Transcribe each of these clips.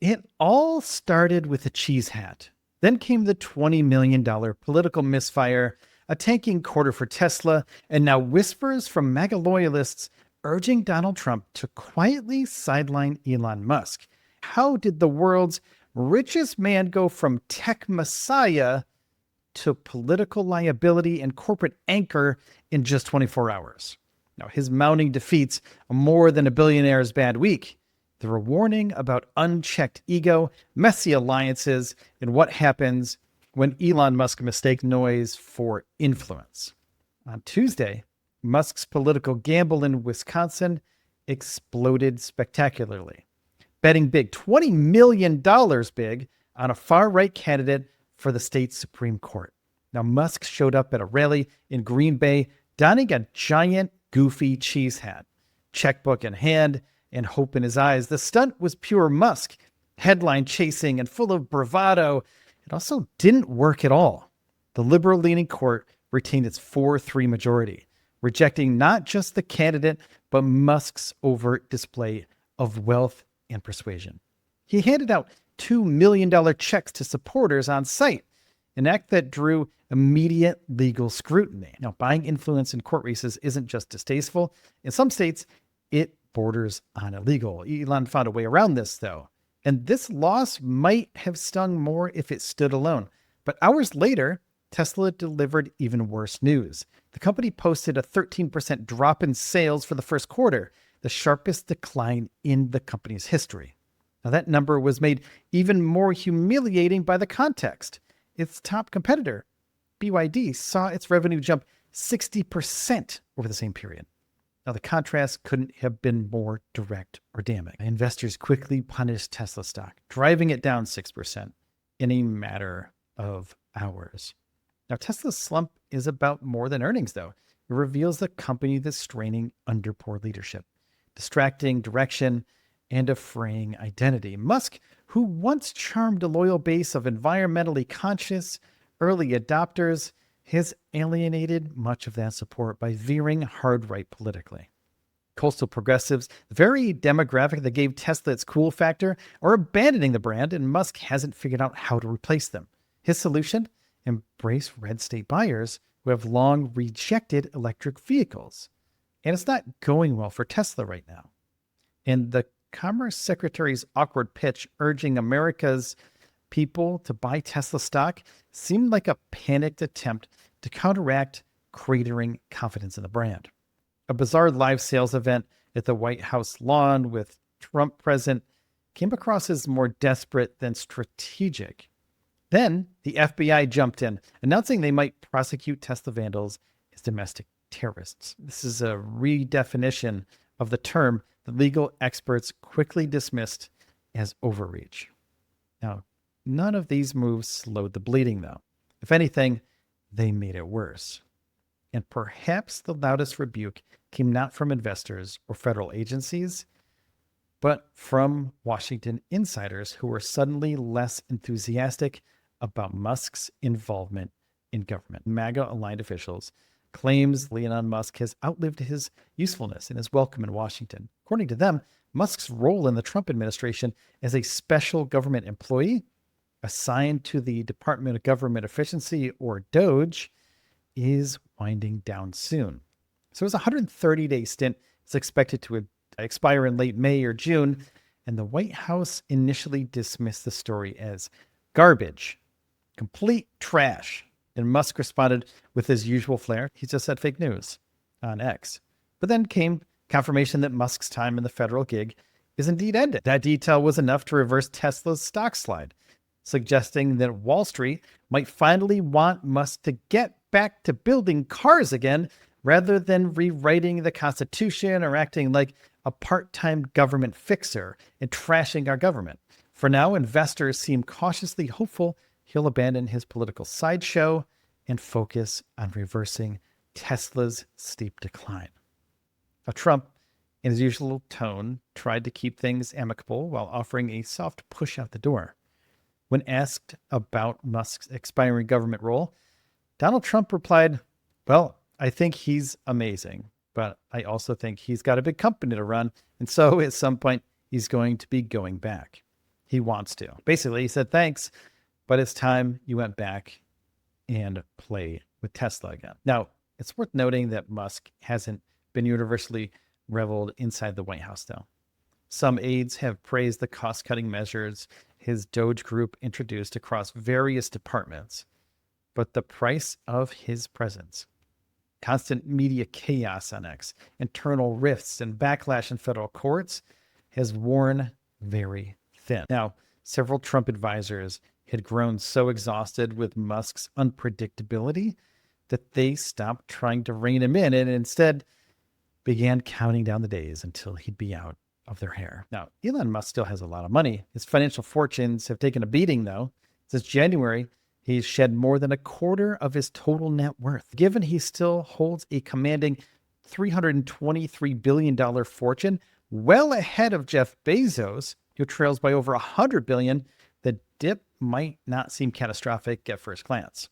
It all started with a cheese hat. Then came the $20 million political misfire, a tanking quarter for Tesla, and now whispers from MAGA loyalists urging Donald Trump to quietly sideline Elon Musk. How did the world's richest man go from tech messiah to political liability and corporate anchor in just 24 hours? Now, his mounting defeats are more than a billionaire's bad week. They're a warning about unchecked ego, messy alliances, and what happens when Elon Musk mistakes noise for influence. On Tuesday, Musk's political gamble in Wisconsin exploded spectacularly, betting big, $20 million big, on a far-right candidate for the state's Supreme Court. Now, Musk showed up at a rally in Green Bay, donning a giant, goofy cheese hat, checkbook in hand, and hope in his eyes. The stunt was pure Musk, headline chasing and full of bravado. It also didn't work at all. The liberal-leaning court retained its 4-3 majority, rejecting not just the candidate, but Musk's overt display of wealth and persuasion. He handed out $2 million checks to supporters on site, an act that drew immediate legal scrutiny. Now, buying influence in court races isn't just distasteful. In some states, it borders on illegal. Elon found a way around this, though. And this loss might have stung more if it stood alone. But hours later, Tesla delivered even worse news. The company posted a 13% drop in sales for the first quarter, the sharpest decline in the company's history. Now, that number was made even more humiliating by the context. Its top competitor, BYD, saw its revenue jump 60% over the same period. Now, the contrast couldn't have been more direct or damning. Investors quickly punished Tesla stock, driving it down 6% in a matter of hours. Now, Tesla's slump is about more than earnings, though. It reveals the company that's straining under poor leadership, distracting direction, and a fraying identity. Musk, who once charmed a loyal base of environmentally conscious early adopters, has alienated much of that support by veering hard right politically. Coastal progressives, the very demographic that gave Tesla its cool factor, are abandoning the brand, and Musk hasn't figured out how to replace them. His solution? Embrace red state buyers who have long rejected electric vehicles. And it's not going well for Tesla right now. And the Commerce Secretary's awkward pitch urging America's people to buy Tesla stock seemed like a panicked attempt to counteract cratering confidence in the brand. A bizarre live sales event at the White House lawn with Trump present came across as more desperate than strategic. Then the FBI jumped in, announcing they might prosecute Tesla vandals as domestic terrorists. This is a redefinition of the term that legal experts quickly dismissed as overreach. Now, none of these moves slowed the bleeding, though. If anything, they made it worse. And perhaps the loudest rebuke came not from investors or federal agencies, but from Washington insiders who were suddenly less enthusiastic about Musk's involvement in government. MAGA-aligned officials claims Elon Musk has outlived his usefulness and is welcome in Washington. According to them, Musk's role in the Trump administration as a special government employee assigned to the Department of Government Efficiency, or DOGE, is winding down soon. So his 130-day stint is expected to expire in late May or June, and the White House initially dismissed the story as garbage, complete trash. And Musk responded with his usual flair. He just said fake news on X. But then came confirmation that Musk's time in the federal gig is indeed ended. That detail was enough to reverse Tesla's stock slide, suggesting that Wall Street might finally want Musk to get back to building cars again rather than rewriting the Constitution or acting like a part-time government fixer and trashing our government. For now, investors seem cautiously hopeful he'll abandon his political sideshow and focus on reversing Tesla's steep decline. Now, Trump, in his usual tone, tried to keep things amicable while offering a soft push out the door. When asked about Musk's expiring government role, Donald Trump replied, "Well, I think he's amazing, but I also think he's got a big company to run, and so at some point he's going to be going back." he wants to. Basically, he said, thanks, but it's time you went back and play with Tesla again. Now, it's worth noting that Musk hasn't been universally reveled inside the White House, though. Some aides have praised the cost-cutting measures his DOGE group introduced across various departments, but the price of his presence, constant media chaos on X, internal rifts, and backlash in federal courts has worn very thin. Now, several Trump advisors had grown so exhausted with Musk's unpredictability that they stopped trying to rein him in and instead began counting down the days until he'd be out of their hair. Now, Elon Musk still has a lot of money. His financial fortunes have taken a beating, though. Since January, he's shed more than a quarter of his total net worth. Given he still holds a commanding $323 billion fortune, well ahead of Jeff Bezos, who trails by over $100 billion, the dip might not seem catastrophic at first glance.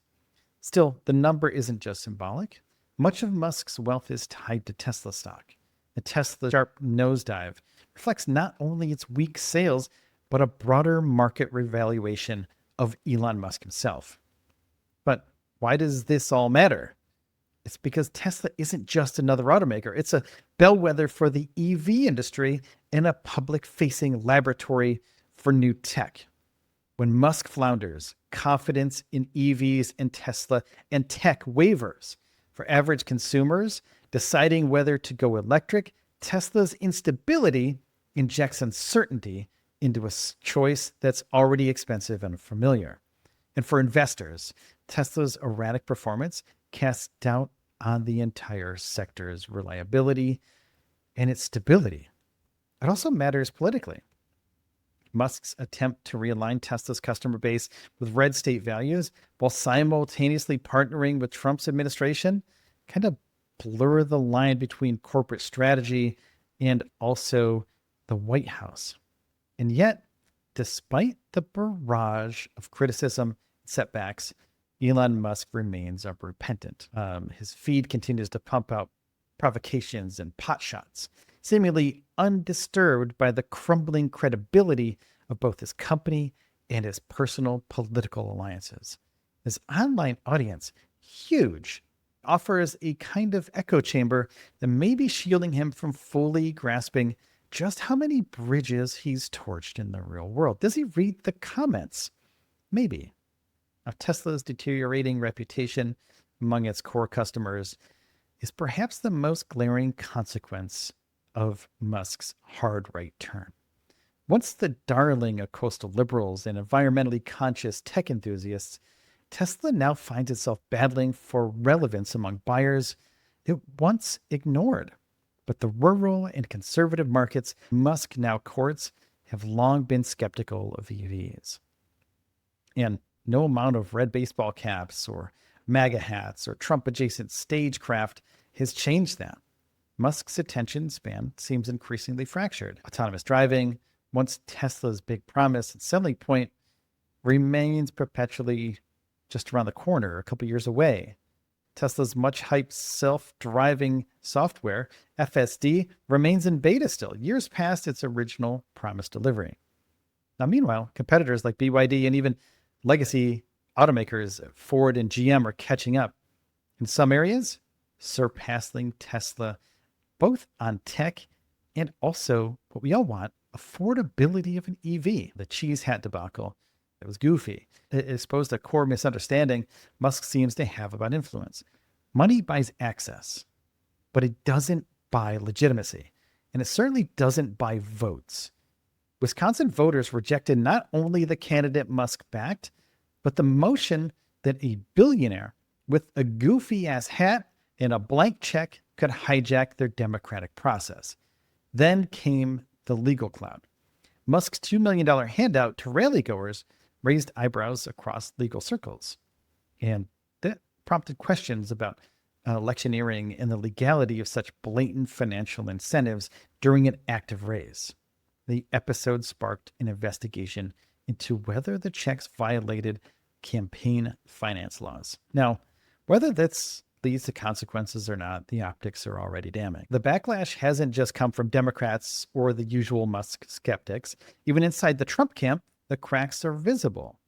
Still, the number isn't just symbolic. Much of Musk's wealth is tied to Tesla stock. The Tesla sharp nosedive reflects not only its weak sales, but a broader market revaluation of Elon Musk himself. But why does this all matter? It's because Tesla isn't just another automaker. It's a bellwether for the EV industry and a public-facing laboratory for new tech. When Musk flounders, confidence in EVs and Tesla and tech wavers. For average consumers deciding whether to go electric, Tesla's instability injects uncertainty into a choice that's already expensive and familiar. And for investors, Tesla's erratic performance casts doubt on the entire sector's reliability and its stability. It also matters politically. Musk's attempt to realign Tesla's customer base with red state values while simultaneously partnering with Trump's administration kind of blur the line between corporate strategy and also the White House. And yet, despite the barrage of criticism and setbacks, Elon Musk remains unrepentant. His feed continues to pump out provocations and potshots, seemingly undisturbed by the crumbling credibility of both his company and his personal political alliances. His online audience, huge, offers a kind of echo chamber that may be shielding him from fully grasping just how many bridges he's torched in the real world. Does he read the comments? Maybe. Now, Tesla's deteriorating reputation among its core customers is perhaps the most glaring consequence of Musk's hard right turn. Once the darling of coastal liberals and environmentally conscious tech enthusiasts, Tesla now finds itself battling for relevance among buyers it once ignored. But the rural and conservative markets Musk now courts have long been skeptical of EVs. And no amount of red baseball caps or MAGA hats or Trump-adjacent stagecraft has changed that. Musk's attention span seems increasingly fractured. Autonomous driving, once Tesla's big promise and selling point, remains perpetually just around the corner, a couple years away. Tesla's much-hyped self-driving software, FSD, remains in beta still, years past its original promised delivery. Now, meanwhile, competitors like BYD and even legacy automakers, Ford and GM, are catching up. In some areas, surpassing Tesla, both on tech and also what we all want, affordability of an EV. The cheese hat debacle, it was goofy. It exposed a core misunderstanding Musk seems to have about influence. Money buys access, but it doesn't buy legitimacy. And it certainly doesn't buy votes. Wisconsin voters rejected not only the candidate Musk backed, but the motion that a billionaire with a goofy-ass hat and a blank check could hijack their democratic process. Then came the legal cloud. Musk's $2 million handout to rallygoers raised eyebrows across legal circles. And that prompted questions about electioneering and the legality of such blatant financial incentives during an active race. The episode sparked an investigation into whether the checks violated campaign finance laws. Now, whether that's least the consequences are not. The optics are already damning. The backlash hasn't just come from Democrats or the usual Musk skeptics. Even inside the Trump camp, the cracks are visible.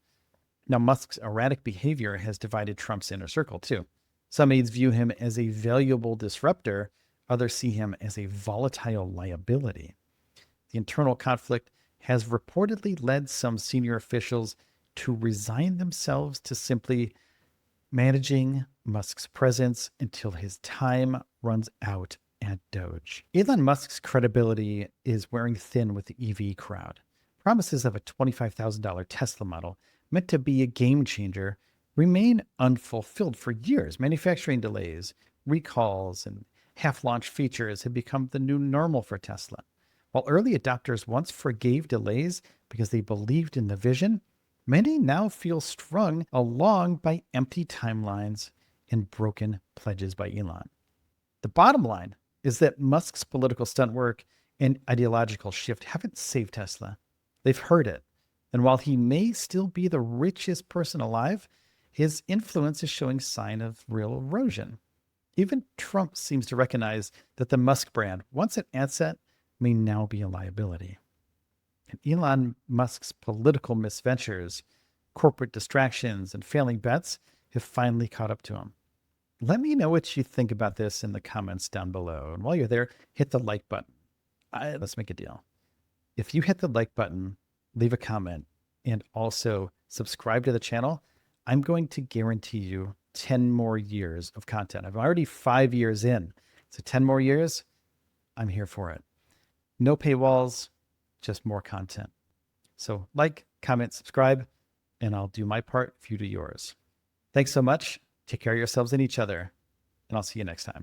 Now, Musk's erratic behavior has divided Trump's inner circle, too. Some aides view him as a valuable disruptor. Others see him as a volatile liability. The internal conflict has reportedly led some senior officials to resign themselves to simply managing Musk's presence until his time runs out at DOGE. Elon Musk's credibility is wearing thin with the EV crowd. Promises of a $25,000 Tesla model meant to be a game changer remain unfulfilled for years. Manufacturing delays, recalls, and half-launch features have become the new normal for Tesla. While early adopters once forgave delays because they believed in the vision, many now feel strung along by empty timelines and broken pledges by Elon. The bottom line is that Musk's political stunt work and ideological shift haven't saved Tesla. They've hurt it. And while he may still be the richest person alive, his influence is showing sign of real erosion. Even Trump seems to recognize that the Musk brand, once an asset, may now be a liability. And Elon Musk's political misventures, corporate distractions, and failing bets have finally caught up to him. Let me know what you think about this in the comments down below. And while you're there, hit the like button. Let's make a deal. If you hit the like button, leave a comment, and also subscribe to the channel, I'm going to guarantee you 10 more years of content. I'm already 5 years in. So 10 more years, I'm here for it. No paywalls, just more content. So like, comment, subscribe, and I'll do my part if you do yours. Thanks so much. Take care of yourselves and each other, and I'll see you next time.